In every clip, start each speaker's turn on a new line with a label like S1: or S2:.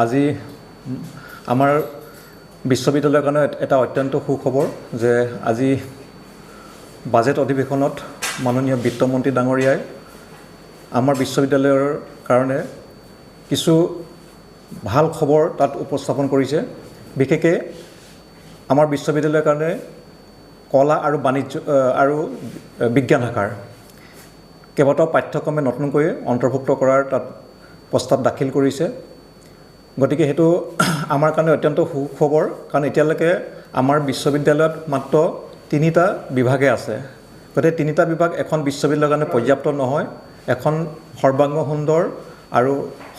S1: আজি আমাৰ বিশ্ববিদ্যালয়ৰ কাৰণে এটা অত্যন্ত সুখবৰ যে আজি বাজেট অধিৱেশনত মাননীয় বিত্তমন্ত্ৰী ডাঙৰীয়াই আমাৰ বিশ্ববিদ্যালয়ৰ কাৰণে কিছু ভাল খবৰ তাত উপস্থাপন কৰিছে। বিশেষকৈ আমাৰ বিশ্ববিদ্যালয়ৰ কাৰণে কলা আৰু বাণিজ্য আৰু বিজ্ঞান শাখাৰ কেইবাটাও পাঠ্যক্ৰমে নতুনকৈ অন্তৰ্ভুক্ত কৰাৰ তাত প্ৰস্তাৱ দাখিল কৰিছে। গতিকে সেইটো আমাৰ কাৰণে অত্যন্ত সুখবৰ, কাৰণ এতিয়ালৈকে আমাৰ বিশ্ববিদ্যালয়ত মাত্ৰ 3টা বিভাগে আছে। গতিকে 3টা বিভাগ এখন বিশ্ববিদ্যালয়ৰ কাৰণে পৰ্যাপ্ত নহয়। এখন সৰ্বাংগ সুন্দৰ আৰু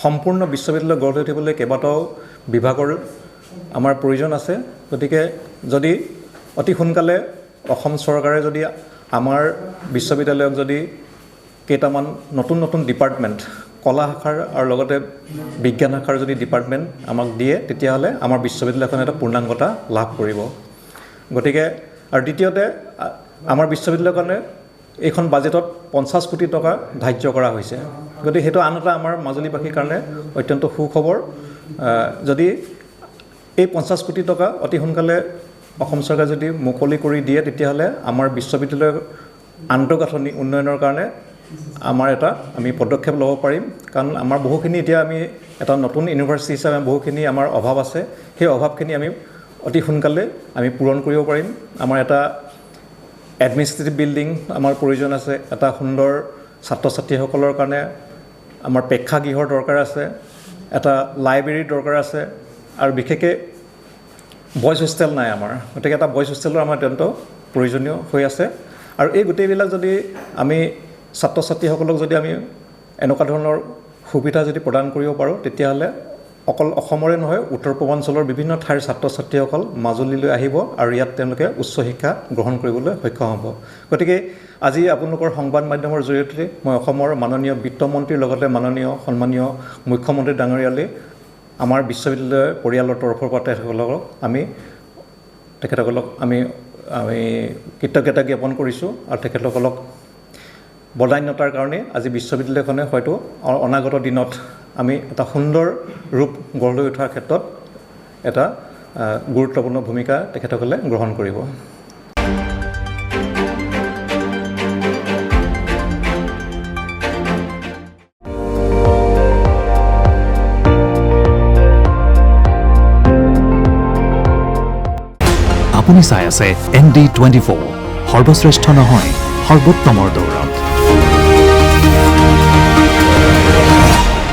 S1: সম্পূৰ্ণ বিশ্ববিদ্যালয় গঢ় উঠিবলৈ কেইবাটাও বিভাগৰ আমাৰ প্ৰয়োজন আছে। গতিকে যদি অতি সোনকালে অসম চৰকাৰে যদি আমাৰ বিশ্ববিদ্যালয়ক যদি কেইটামান নতুন নতুন ডিপাৰ্টমেণ্ট কলা শাখাৰ আৰু লগতে বিজ্ঞান শাখাৰ যদি ডিপাৰ্টমেণ্ট আমাক দিয়ে, তেতিয়াহ'লে আমাৰ বিশ্ববিদ্যালয়খনে এটা পূৰ্ণাংগতা লাভ কৰিব। গতিকে আৰু দ্বিতীয়তে আমাৰ বিশ্ববিদ্যালয়ৰ কাৰণে এইখন বাজেটত 50 কোটি টকা ধাৰ্য কৰা হৈছে। গতিকে সেইটো আন এটা আমাৰ মাজুলীবাসীৰ কাৰণে অত্যন্ত সুখবৰ। যদি এই 50 কোটি টকা অতি সোনকালে অসম চৰকাৰে যদি মুকলি কৰি দিয়ে, তেতিয়াহ'লে আমাৰ বিশ্ববিদ্যালয়ৰ আন্তঃগাঁথনি উন্নয়নৰ কাৰণে আমাৰ এটা আমি পদক্ষেপ ল'ব পাৰিম। কাৰণ আমাৰ বহুখিনি এতিয়া আমি এটা নতুন ইউনিভাৰ্চিটি হিচাপে বহুখিনি আমাৰ অভাৱ আছে। সেই অভাৱখিনি আমি অতি সোনকালে আমি পূৰণ কৰিব পাৰিম। আমাৰ এটা এডমিনিষ্ট্ৰেটিভ বিল্ডিং আমাৰ প্ৰয়োজন আছে, এটা সুন্দৰ ছাত্ৰ ছাত্ৰীসকলৰ কাৰণে আমাৰ প্ৰেক্ষাগৃহৰ দৰকাৰ আছে, এটা লাইব্ৰেৰীৰ দৰকাৰ আছে, আৰু বিশেষকৈ বইজ হোষ্টেল নাই আমাৰ। গতিকে এটা বইজ হোষ্টেলৰ আমাৰ অত্যন্ত প্ৰয়োজনীয় হৈ আছে। আৰু এই গোটেইবিলাক যদি আমি ছাত্ৰ ছাত্ৰীসকলক যদি আমি এনেকুৱা ধৰণৰ সুবিধা যদি প্ৰদান কৰিব পাৰোঁ, তেতিয়াহ'লে অকল অসমৰে নহয়, উত্তৰ পূৰ্বাঞ্চলৰ বিভিন্ন ঠাইৰ ছাত্ৰ ছাত্ৰীসকল মাজুলীলৈ আহিব আৰু ইয়াত তেওঁলোকে উচ্চ শিক্ষা গ্ৰহণ কৰিবলৈ সক্ষম হ'ব। গতিকে আজি আপোনালোকৰ সংবাদ মাধ্যমৰ জৰিয়তে মই অসমৰ মাননীয় বিত্তমন্ত্ৰীৰ লগতে মাননীয় সন্মানীয় মুখ্যমন্ত্ৰী ডাঙৰীয়ালৈ আমাৰ বিশ্ববিদ্যালয় পৰিয়ালৰ তৰফৰ পৰা তেখেতসকলক আমি কৃতজ্ঞতা জ্ঞাপন কৰিছোঁ। আৰু তেখেতসকলক বদান্যতাৰ কাৰণে আজি বিশ্ববিদ্যালয়খনে হয়তো অনাগত দিনত আমি এটা সুন্দৰ ৰূপ গঢ় লৈ উঠাৰ ক্ষেত্ৰত এটা গুৰুত্বপূৰ্ণ ভূমিকা তেখেতসকলে গ্ৰহণ কৰিব।
S2: আপুনি চাই আছে ND24, সৰ্বশ্ৰেষ্ঠ নহয় সৰ্বোত্তমৰ দৌৰা।